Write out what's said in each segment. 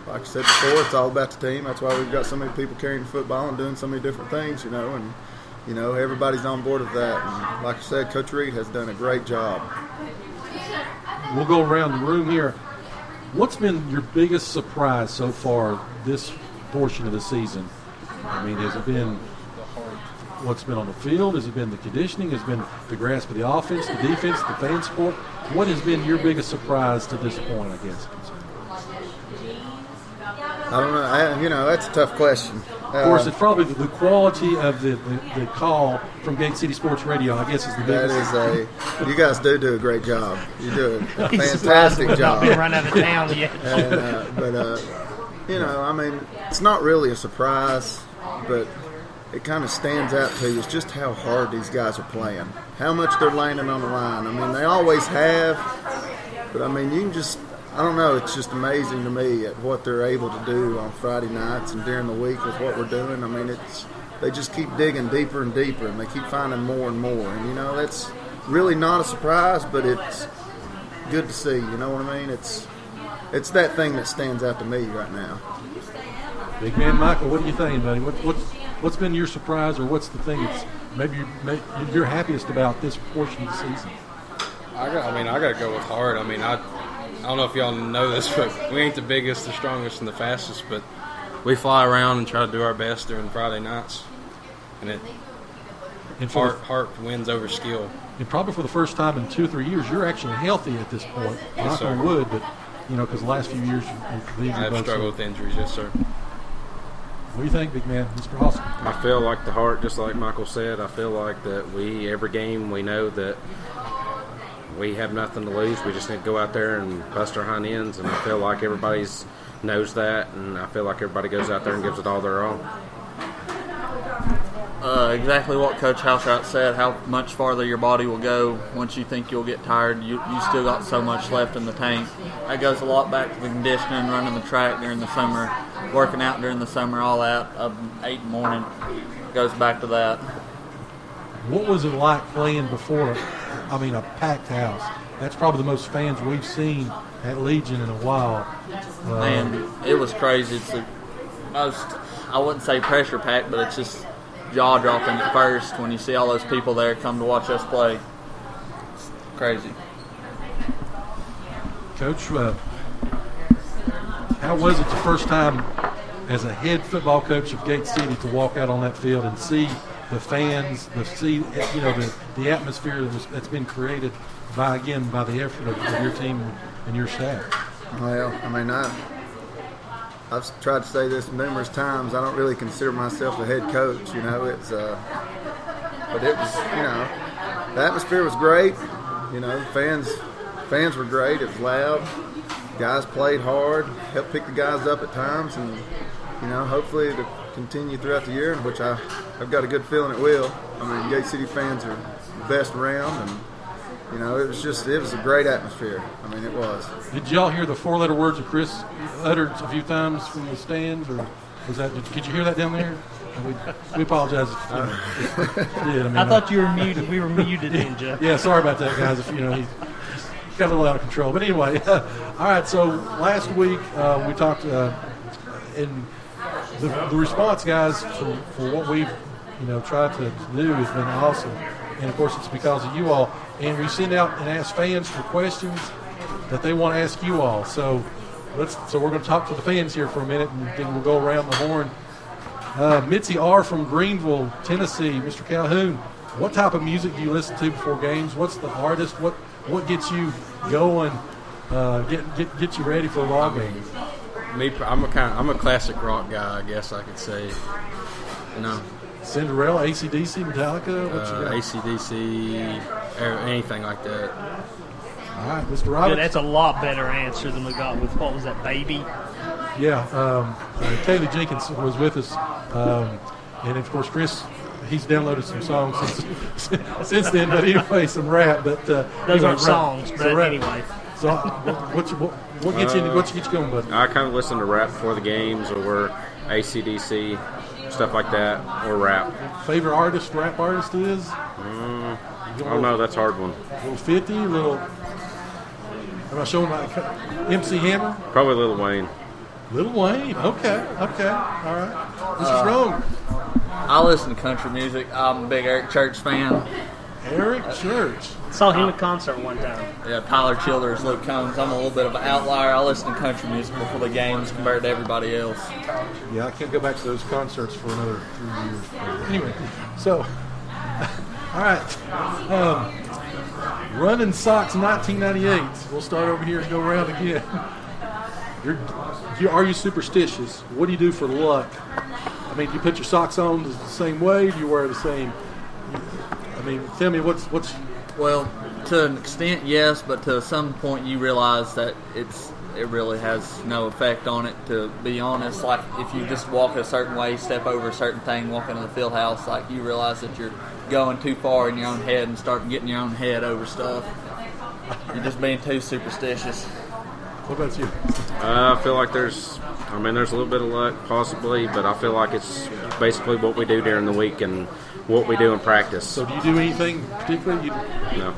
like I said before, it's all about the team. That's why we've got so many people carrying the football and doing so many different things, and everybody's on board with that. And like I said, Coach Reed has done a great job. We'll go around the room here. What's been your biggest surprise so far this portion of the season? I mean, has it been what's been on the field? Has it been the conditioning? Has it been the grasp of the offense, the defense, the fan support? What has been your biggest surprise to this point, I guess? I don't know. That's a tough question. Of course, it's probably the quality of the call from Gate City Sports Radio, I guess, is the biggest. You guys do a great job. You do a fantastic job. Not been run out of town yet. It's not really a surprise, but it kind of stands out to you is just how hard these guys are playing, how much they're landing on the line. I mean, they always have, but I mean, you can just, I don't know, it's just amazing to me at what they're able to do on Friday nights and during the week with what we're doing. I mean, they just keep digging deeper and deeper, and they keep finding more and more. And, that's really not a surprise, but it's good to see, you know what I mean? It's that thing that stands out to me right now. Big man Michael, what are you thinking, buddy? What's been your surprise, or what's the thing that's maybe you're happiest about this portion of the season? I got to go with hard. I mean, I don't know if y'all know this, but we ain't the biggest, the strongest, and the fastest, but we fly around and try to do our best during Friday nights. And heart wins over skill. And probably for the first time in 2 or 3 years, you're actually healthy at this point. Yes, knock on wood, but, because the last few years I have struggled with injuries, yes, sir. What do you think, big man, Mr. Austin? I feel like the heart, just like Michael said, I feel like that every game we know that we have nothing to lose. We just need to go out there and bust our hind ends, and I feel like everybody knows that, and I feel like everybody goes out there and gives it all their own. Exactly what Coach Housewright said, how much farther your body will go once you think you'll get tired. You still got so much left in the tank. That goes a lot back to the conditioning, running the track during the summer, working out during the summer, all that, up 8 in the morning. Goes back to that. What was it like playing before, a packed house? That's probably the most fans we've seen at Legion in a while. Man, it was crazy. It's the most, I wouldn't say pressure packed, but it's just jaw-dropping at first when you see all those people there come to watch us play. It's crazy. Coach, how was it the first time as a head football coach of Gate City to walk out on that field and see the fans, the atmosphere that's been created by the effort of your team and your staff? Well, I've tried to say this numerous times. I don't really consider myself the head coach. But it was, the atmosphere was great. Fans were great. It was loud. Guys played hard, helped pick the guys up at times, and hopefully it'll continue throughout the year, which I've got a good feeling it will. Gate City fans are the best around, and it was a great atmosphere. It was. Did y'all hear the 4-letter words that Chris uttered a few times from the stands, or did you hear that down there? We apologize. I thought you were muted. We were muted, didn't you? Yeah, sorry about that, guys. If he got a little out of control. But anyway, all right. So last week we talked, and the response, guys, for what we've tried to do has been awesome. And of course, it's because of you all. And we send out and ask fans for questions that they want to ask you all. So we're going to talk to the fans here for a minute, and then we'll go around the horn. Mitzi R. from Greenville, Tennessee. Mr. Calhoun, what type of music do you listen to before games? What's the artist? What gets you going? Get you ready for a ball game? I'm a classic rock guy, I guess I could say. Cinderella, AC/DC, Metallica, what you got? AC/DC, anything like that. All right, Mr. Roberts. Yeah, that's a lot better answer than we got with, what was that, Baby? Yeah, Taylor Jenkins was with us, and of course Chris, he's downloaded some songs since then. But anyway, some rap. But those aren't songs, but anyway. So what gets you going, bud? I kind of listen to rap before the games, or AC/DC, stuff like that, or rap. Favorite rap artist is? I don't know. That's a hard one. A little 50, am I showing my MC Hammer? Probably Lil Wayne. Lil Wayne. Okay. All right. This is wrong. I listen to country music. I'm a big Eric Church fan. Eric Church. Saw him at concert one time. Yeah, Tyler Childers, Luke Combs. I'm a little bit of an outlier. I listen to country music before the games compared to everybody else. Yeah, I can't go back to those concerts for another 3 years. Anyway, so, all right. Running Socks 1998. We'll start over here and go around again. Are you superstitious? What do you do for luck? I mean, do you put your socks on the same way? Do you wear the same? I mean, tell me what's. Well, to an extent, yes, but to some point you realize that it really has no effect on it, to be honest. Like, if you just walk a certain way, step over a certain thing, walk into the field house, like, you realize that you're going too far in your own head and start getting your own head over stuff. You're just being too superstitious. What about you? I feel like there's a little bit of luck possibly, but I feel like it's basically what we do during the week and what we do in practice. So do you do anything particularly? No.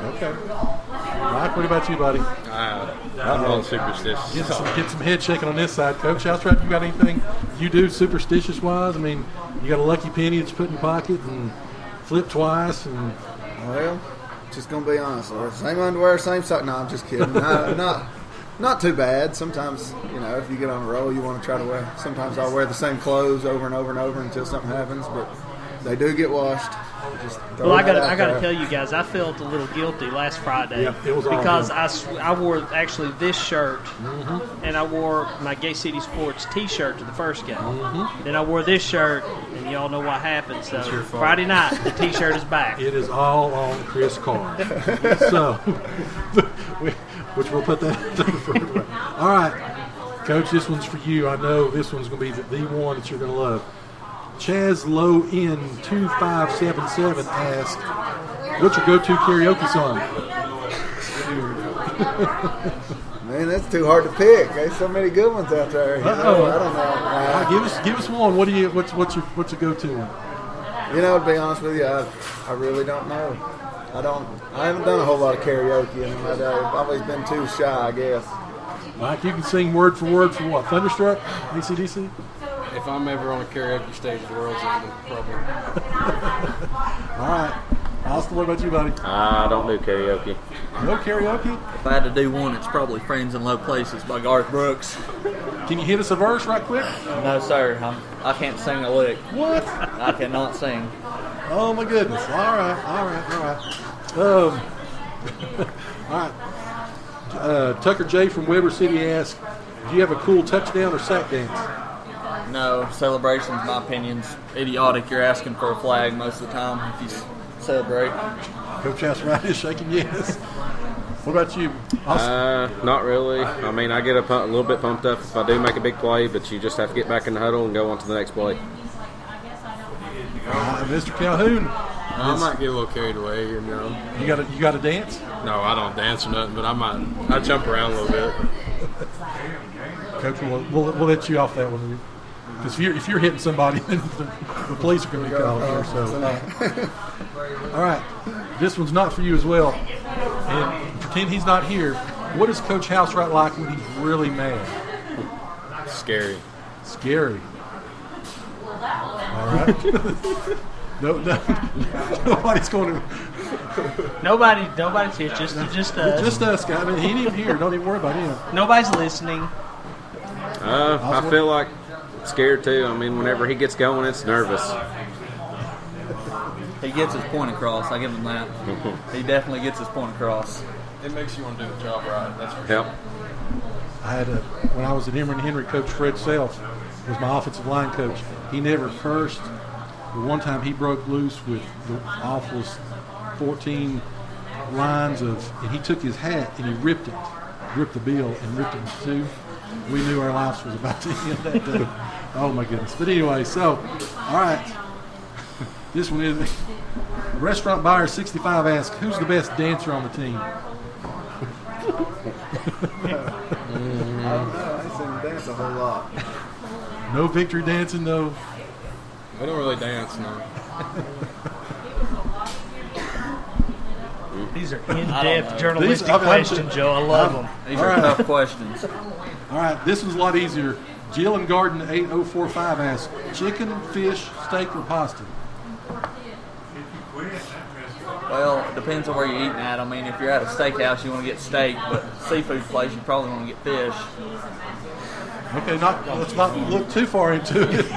Okay. Mike, what about you, buddy? I'm all superstitious. Get some head shaking on this side. Coach Housewright, you got anything you do superstitious-wise? I mean, you got a lucky penny that you put in your pocket and flip twice and... Well, just gonna be honest. Same underwear, same sock. No, I'm just kidding. Not too bad. Sometimes, if you get on a roll, you want to try to wear. Sometimes I'll wear the same clothes over and over and over until something happens, but they do get washed. Well, I got to tell you guys, I felt a little guilty last Friday it was because I wore actually this shirt, and I wore my Gay City Sports T-shirt to the first game. Then I wore this shirt, and y'all know what happened. So Friday night, the T-shirt is back. It is all on Chris Carr. So, which we'll put that to the first way. All right, Coach, this one's for you. I know this one's going to be the one that you're going to love. Chaz Low in 2577 asked, "What's your go-to karaoke song?" Man, that's too hard to pick. There's so many good ones out there. I don't know. Give us one. What's a go-to one? To be honest with you, I really don't know. I haven't done a whole lot of karaoke in my day. I've always been too shy, I guess. Mike, you can sing word for word for what? Thunderstruck? AC/DC? If I'm ever on a karaoke stage, the world's ending, probably. All right. Austin, what about you, buddy? I don't do karaoke. No karaoke? If I had to do one, it's probably Friends in Low Places by Garth Brooks. Can you hit us a verse right quick? No, sir. I can't sing a lick. What? I cannot sing. Oh, my goodness. All right. All right. Tucker J. from Weber City asked, do you have a cool touchdown or sack dance? No, celebrations, my opinion's idiotic. You're asking for a flag most of the time if you celebrate. Coach Housewright is shaking yes. What about you? Not really. I mean, I get a little bit pumped up if I do make a big play, but you just have to get back in the huddle and go on to the next play. Mr. Calhoun. I might get a little carried away, You got to dance? No, I don't dance or nothing, but I jump around a little bit. Coach, we'll let you off that one. Because if you're hitting somebody, then the police are going to be called here. So, all right, this one's not for you as well. And pretend he's not here. What is Coach Housewright like when he's really mad? Scary. All right. No, nobody's going to. Nobody's here. Just us. Just us, guys. I mean, he ain't even here. Don't even worry about him. Nobody's listening. I feel like scared too. I mean, whenever he gets going, it's nervous. He gets his point across. I give him that. He definitely gets his point across. It makes you want to do the job right. That's for sure. Yep. I had when I was at Emory and Henry, Coach Fred Self was my offensive line coach. He never cursed. But one time he broke loose with the awfulest 14 lines and he took his hat and he ripped the bill and ripped it in two. We knew our lives was about to end that day. Oh my goodness. But anyway, so, all right. This one is Restaurant Buyer 65 asks, who's the best dancer on the team? I don't know. I ain't seen him dance a whole lot. No victory dancing, no. We don't really dance, no. These are in-depth journalistic questions, Joe. I love them. These are tough questions. All right, this was a lot easier. Jill and Garden 8045 asks, chicken, fish, steak, or pasta? Well, it depends on where you're eating at. I mean, if you're at a steakhouse, you want to get steak, but seafood place, you probably want to get fish. Okay, let's not look too far into it.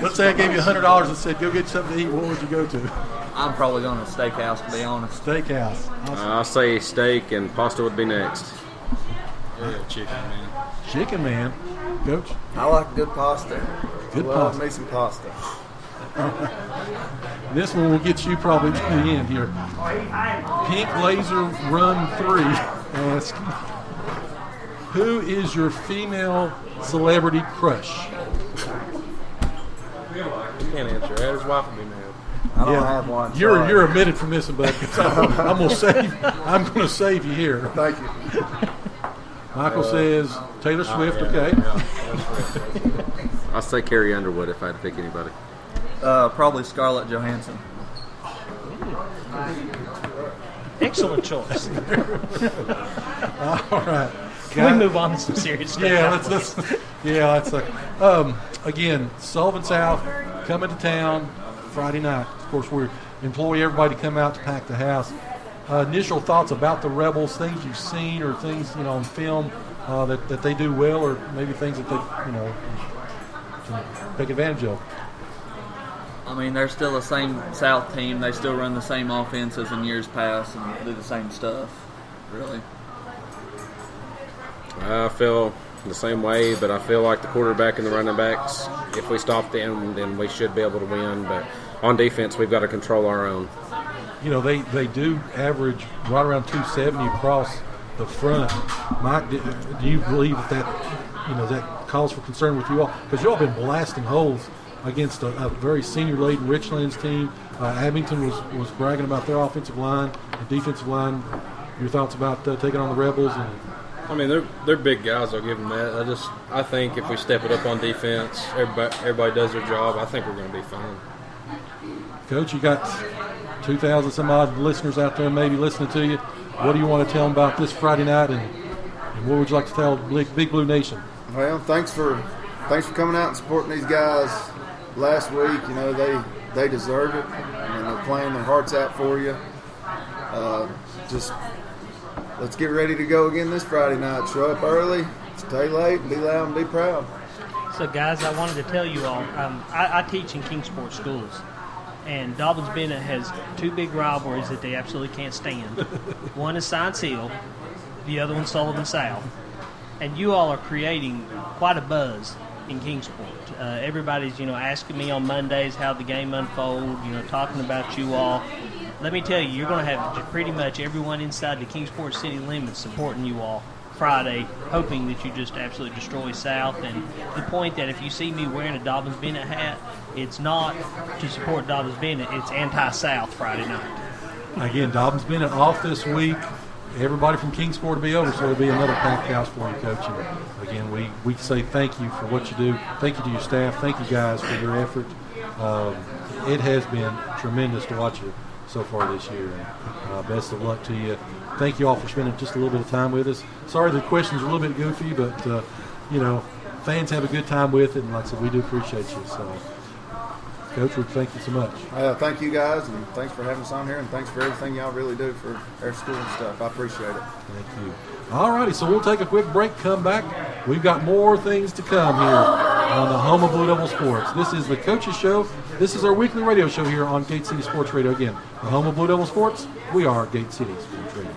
Let's say I gave you $100 and said, go get something to eat. What would you go to? I'm probably going to a steakhouse, to be honest. Steakhouse. I'll say steak and pasta would be next. Yeah, chicken, man. Chicken, man. Coach? I like good pasta. Good Love pasta. me some pasta. This one will get you probably to the end here. Pink Laser Run 3 asks, who is your female celebrity crush? You can't answer that. His wife would be mad. I don't have one. You're sorry. you're omitted from this one, bud. 'Cause I'm gonna save you here. Thank you. Michael says Taylor Swift. Okay. I'll say Carrie Underwood if I had to pick anybody. Probably Scarlett Johansson. Excellent choice. All right. Can we move on to some serious stuff? Let's again, Sullivan South coming to town Friday night. Of course, we employ everybody to come out to pack the house. Initial thoughts about the Rebels, things you've seen or things on film that they do well, or maybe things that they can take advantage of. I mean, they're still the same South team. They still run the same offenses in years past and do the same stuff, really. I feel the same way, but I feel like the quarterback and the running backs, if we stop them, then we should be able to win. But on defense, we've got to control our own. They do average right around 270 across the front. Mike, do you believe that calls for concern with you all? Because you all have been blasting holes against a very senior-laden Richlands team. Abington was bragging about their offensive line and defensive line. Your thoughts about taking on the Rebels? I mean, they're big guys. I'll give them that. I think if we step it up on defense, everybody does their job. I think we're going to be fine. Coach, you got 2,000 some odd listeners out there maybe listening to you. What do you want to tell them about this Friday night, and what would you like to tell Big Blue Nation? Well, thanks for coming out and supporting these guys last week. They deserve it. I mean, they're playing their hearts out for you. Just let's get ready to go again this Friday night. Show up early, stay late, and be loud and be proud. So, guys, I wanted to tell you all, I teach in Kingsport schools, and Dobyns-Bennett has two big rivalries that they absolutely can't stand. One is Science Hill, the other one's Sullivan South. And you all are creating quite a buzz in Kingsport. Everybody's, asking me on Mondays how the game unfolds, talking about you all. Let me tell you, you're going to have pretty much everyone inside the Kingsport city limits supporting you all Friday, hoping that you just absolutely destroy South. And the point that if you see me wearing a Dobyns-Bennett hat, it's not to support Dobyns-Bennett, it's anti-South Friday night. Again, Dobyns-Bennett off this week. Everybody from Kingsport will be over, so it'll be another packed house for you, Coach. And again, we say thank you for what you do. Thank you to your staff. Thank you guys for your effort. It has been tremendous to watch you so far this year. And best of luck to you. Thank you all for spending just a little bit of time with us. Sorry the questions are a little bit goofy, but fans have a good time with it, and like I said, we do appreciate you. So, Coach, we thank you so much. Thank you guys, and thanks for having us on here, and thanks for everything y'all really do for our school and stuff. I appreciate it. Thank you. All righty, so we'll take a quick break, come back. We've got more things to come here on the home of Blue Devil Sports. This is the Coaches Show. This is our weekly radio show here on Gate City Sports Radio. Again, the home of Blue Devil Sports. We are Gate City Sports Radio.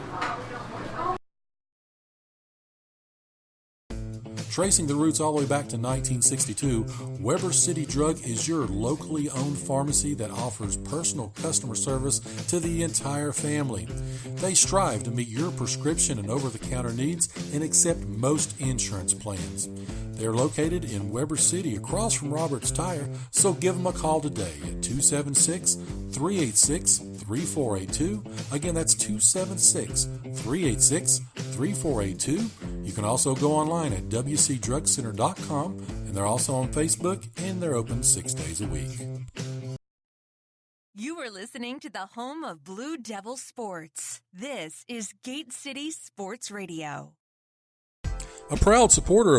Tracing the roots all the way back to 1962, Weber City Drug is your locally owned pharmacy that offers personal customer service to the entire family. They strive to meet your prescription and over-the-counter needs and accept most insurance plans. They're located in Weber City across from Roberts Tire, so give them a call today at 276-386-3482. Again, that's 276-386-3482. You can also go online at wcdrugcenter.com, and they're also on Facebook, and they're open 6 days a week. You are listening to the home of Blue Devil Sports. This is Gate City Sports Radio. A proud supporter